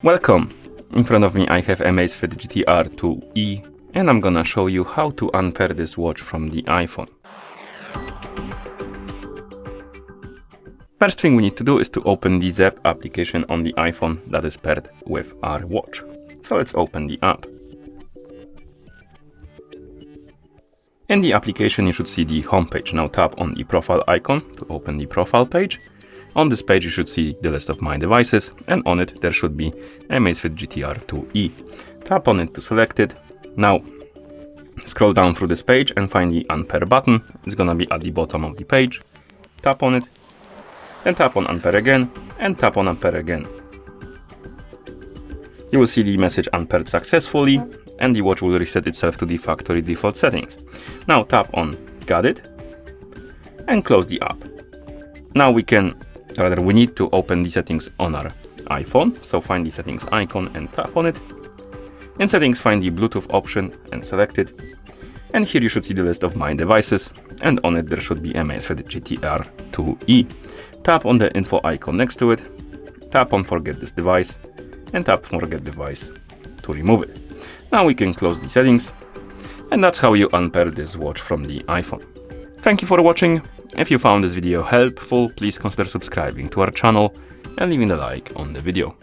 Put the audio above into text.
Welcome! In front of me I have Amazfit GTR 2E and I'm gonna show you how to unpair this watch from the iPhone. First thing we need to do is to open the Zap application on the iPhone that is paired with our watch. So let's open the app. In the application you should see the home page. Now tap on the profile icon to open the profile page. On this page you should see the list of my devices, and on it there should be Amazfit GTR 2E. Tap on it to select it. Now scroll down through this page and find the Unpair button. It's gonna be at the bottom of the page. Tap on it, then tap on Unpair again, and tap on Unpair again. You will see the message unpaired successfully, and the watch will reset itself to the factory default settings. Now tap on Got it, and close the app. Now we need to open the settings on our iPhone, so find the settings icon and tap on it. In settings find the Bluetooth option and select it. And here you should see the list of my devices, and on it there should be Amazfit GTR 2E. Tap on the info icon next to it, tap on forget this device, and tap forget device to remove it. Now we can close the settings, and that's how you unpair this watch from the iPhone. Thank you for watching. If you found this video helpful, please consider subscribing to our channel and leaving a like on the video.